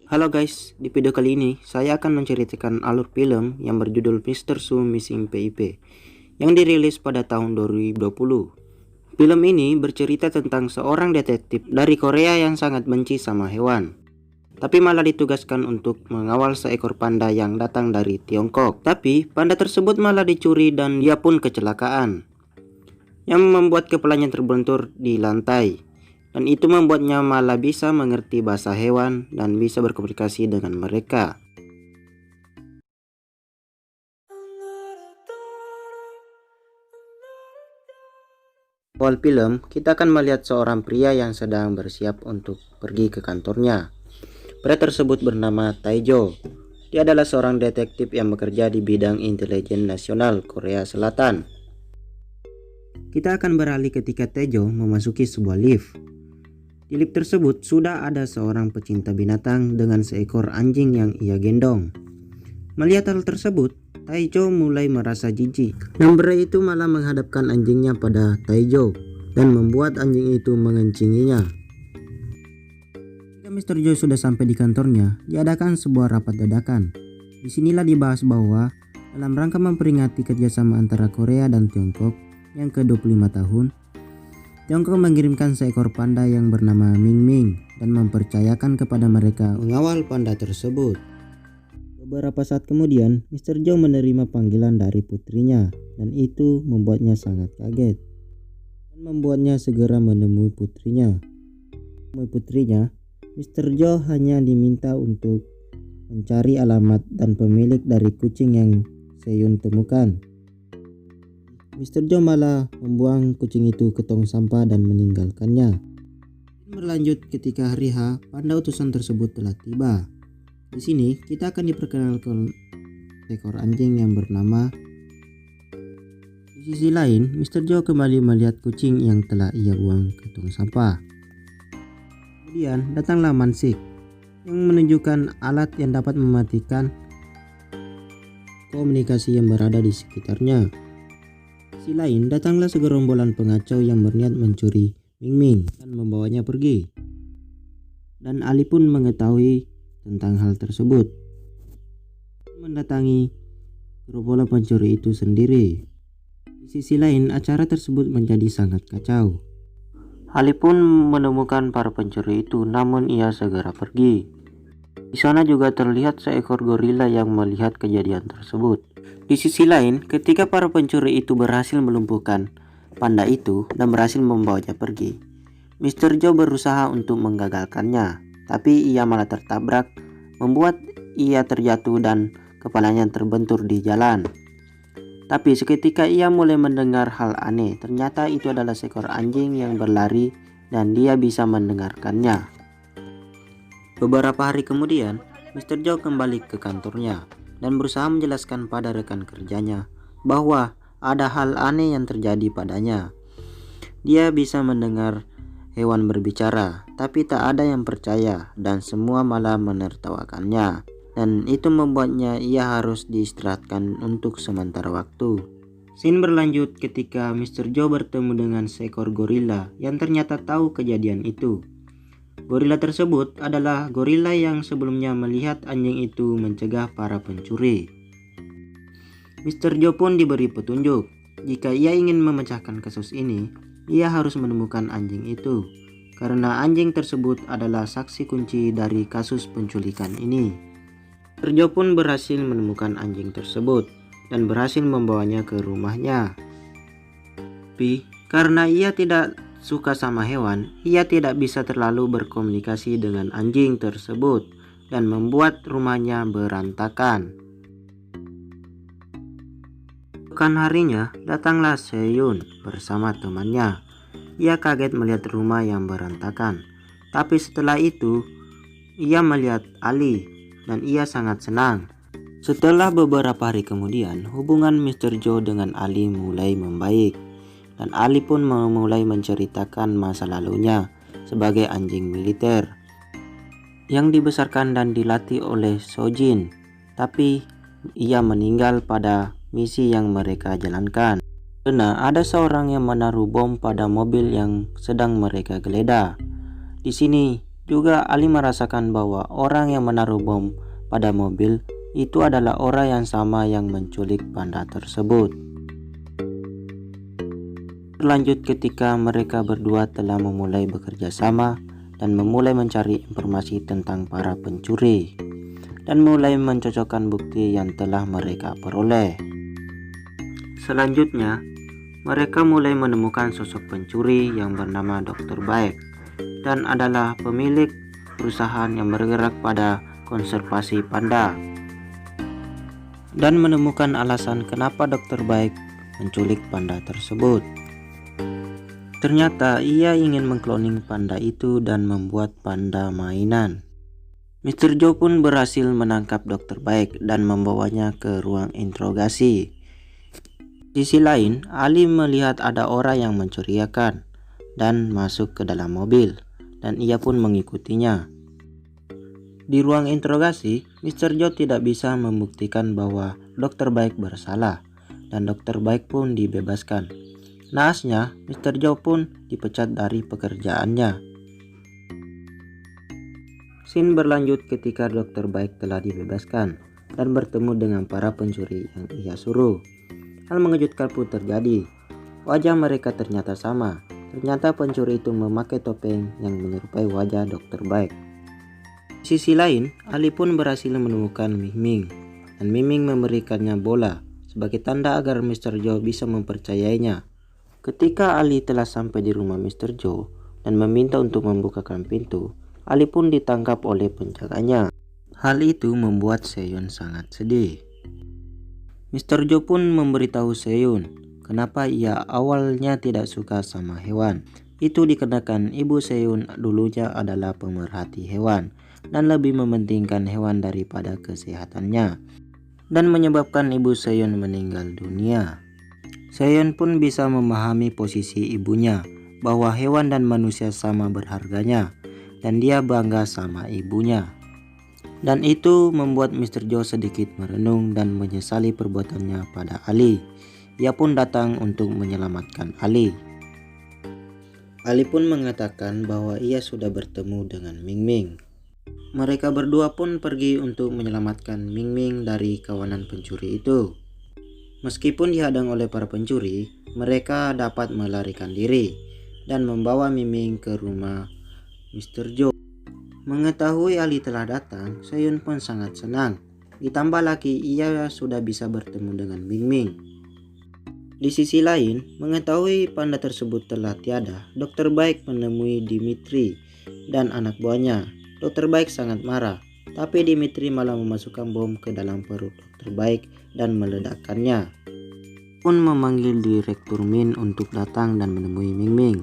Halo guys, di video kali ini saya akan menceritakan alur film yang berjudul Mr. Su Missing PIP yang dirilis pada tahun 2020. Film ini bercerita tentang seorang detektif dari Korea yang sangat benci sama hewan, tapi malah ditugaskan untuk mengawal seekor panda yang datang dari Tiongkok. Tapi panda tersebut malah dicuri dan dia pun kecelakaan, yang membuat kepalanya terbentur di lantai. Dan itu membuatnya malah bisa mengerti bahasa hewan dan bisa berkomunikasi dengan mereka. Awal film, kita akan melihat seorang pria yang sedang bersiap untuk pergi ke kantornya. Pria tersebut bernama Taejo. Dia adalah seorang detektif yang bekerja di bidang intelijen nasional Korea Selatan. Kita akan beralih ketika Taejo memasuki sebuah lift. Di lift tersebut sudah ada seorang pecinta binatang dengan seekor anjing yang ia gendong. Melihat hal tersebut, Taejo mulai merasa jijik. Dan pria itu malah menghadapkan anjingnya pada Taejo dan membuat anjing itu mengencinginya. Ketika Mr. Jo sudah sampai di kantornya, diadakan sebuah rapat dadakan. Disinilah dibahas bahwa dalam rangka memperingati kerjasama antara Korea dan Tiongkok yang ke-25 tahun, Tiongkok mengirimkan seekor panda yang bernama Ming Ming dan mempercayakan kepada mereka mengawal panda tersebut. Beberapa saat kemudian, Mr. Jo menerima panggilan dari putrinya dan itu membuatnya sangat kaget dan membuatnya segera menemui putrinya. Mr. Jo hanya diminta untuk mencari alamat dan pemilik dari kucing yang Seyun temukan. Mr. Jo malah membuang kucing itu ke tong sampah dan meninggalkannya. Berlanjut ketika hari H, panda utusan tersebut telah tiba. Di sini kita akan diperkenalkan seekor anjing yang bernama. Di sisi lain, Mr. Jo kembali melihat kucing yang telah ia buang ke tong sampah. Kemudian datanglah Mansik yang menunjukkan alat yang dapat mematikan komunikasi yang berada di sekitarnya. Di sisi lain, datanglah segerombolan pengacau yang berniat mencuri Ming Ming dan membawanya pergi. Dan Ali pun mengetahui tentang hal tersebut, mendatangi gerombolan pencuri itu sendiri. Di sisi lain, acara tersebut menjadi sangat kacau. Ali pun menemukan para pencuri itu, namun ia segera pergi. Di sana juga terlihat seekor gorila yang melihat kejadian tersebut. Di sisi lain, ketika para pencuri itu berhasil melumpuhkan panda itu dan berhasil membawanya pergi, Mr. Jo berusaha untuk menggagalkannya, tapi ia malah tertabrak, membuat ia terjatuh dan kepalanya terbentur di jalan. Tapi seketika ia mulai mendengar hal aneh. Ternyata itu adalah seekor anjing yang berlari dan dia bisa mendengarkannya. Beberapa hari kemudian, Mr. Jo kembali ke kantornya dan berusaha menjelaskan pada rekan kerjanya bahwa ada hal aneh yang terjadi padanya. Dia bisa mendengar hewan berbicara, tapi tak ada yang percaya dan semua malah menertawakannya. Dan itu membuatnya ia harus diistirahatkan untuk sementara waktu. Scene berlanjut ketika Mr. Jo bertemu dengan seekor gorila yang ternyata tahu kejadian itu. Gorila tersebut adalah gorila yang sebelumnya melihat anjing itu mencegah para pencuri. Mr. Jo pun diberi petunjuk. Jika ia ingin memecahkan kasus ini, ia harus menemukan anjing itu, karena anjing tersebut adalah saksi kunci dari kasus penculikan ini. Mr. Jo pun berhasil menemukan anjing tersebut dan berhasil membawanya ke rumahnya. Tapi karena ia tidak suka sama hewan, ia tidak bisa terlalu berkomunikasi dengan anjing tersebut dan membuat rumahnya berantakan. Bukan harinya, datanglah Seyun bersama temannya. Ia kaget melihat rumah yang berantakan, tapi setelah itu ia melihat Ali dan ia sangat senang. Setelah beberapa hari kemudian, hubungan Mr. Jo dengan Ali mulai membaik. Dan Ali pun mulai menceritakan masa lalunya sebagai anjing militer yang dibesarkan dan dilatih oleh Sojin, tapi ia meninggal pada misi yang mereka jalankan karena ada seorang yang menaruh bom pada mobil yang sedang mereka geledah. Di sini juga Ali merasakan bahwa orang yang menaruh bom pada mobil itu adalah orang yang sama yang menculik panda tersebut. Berlanjut ketika mereka berdua telah memulai bekerja sama dan memulai mencari informasi tentang para pencuri dan mulai mencocokkan bukti yang telah mereka peroleh. Selanjutnya, mereka mulai menemukan sosok pencuri yang bernama Dr. Baik dan adalah pemilik perusahaan yang bergerak pada konservasi panda, dan menemukan alasan kenapa Dr. Baik menculik panda tersebut. Ternyata ia ingin mengkloning panda itu dan membuat panda mainan. Mr. Joe pun berhasil menangkap Dr. Baik dan membawanya ke ruang interogasi. Di sisi lain, Ali melihat ada orang yang mencurigakan dan masuk ke dalam mobil, dan ia pun mengikutinya. Di ruang interogasi, Mr. Joe tidak bisa membuktikan bahwa Dr. Baik bersalah, dan Dr. Baik pun dibebaskan. Naasnya, Mr. Joe pun dipecat dari pekerjaannya. Scene berlanjut ketika Dr. Baik telah dibebaskan dan bertemu dengan para pencuri yang ia suruh. Hal mengejutkan pun terjadi. Wajah mereka ternyata sama. Ternyata pencuri itu memakai topeng yang menyerupai wajah Dr. Baik. Di sisi lain, Ali pun berhasil menemukan Ming Ming, dan Ming Ming memberikannya bola sebagai tanda agar Mr. Joe bisa mempercayainya. Ketika Ali telah sampai di rumah Mr. Joe dan meminta untuk membukakan pintu, Ali pun ditangkap oleh penjaganya. Hal itu membuat Seon sangat sedih. Mr. Joe pun memberitahu Seon kenapa ia awalnya tidak suka sama hewan. Itu dikarenakan ibu Seon dulunya adalah pemerhati hewan dan lebih mementingkan hewan daripada kesehatannya, dan menyebabkan ibu Seon meninggal dunia. Seon pun bisa memahami posisi ibunya, bahwa hewan dan manusia sama berharganya, dan dia bangga sama ibunya. Dan itu membuat Mr. Joe sedikit merenung dan menyesali perbuatannya pada Ali. Ia pun datang untuk menyelamatkan Ali. Ali pun mengatakan bahwa ia sudah bertemu dengan Ming Ming. Mereka berdua pun pergi untuk menyelamatkan Ming Ming dari kawanan pencuri itu. Meskipun dihadang oleh para pencuri, mereka dapat melarikan diri dan membawa Ming Ming ke rumah Mr. Joe. Mengetahui Ali telah datang, Seon pun sangat senang. Ditambah lagi ia sudah bisa bertemu dengan Ming Ming. Di sisi lain, mengetahui panda tersebut telah tiada, Dr. Baik menemui Dimitri dan anak buahnya. Dr. Baik sangat marah, tapi Dimitri malah memasukkan bom ke dalam perut Dr. Baik dan meledakkannya. Pun memanggil Direktur Min untuk datang dan menemui Ming Ming.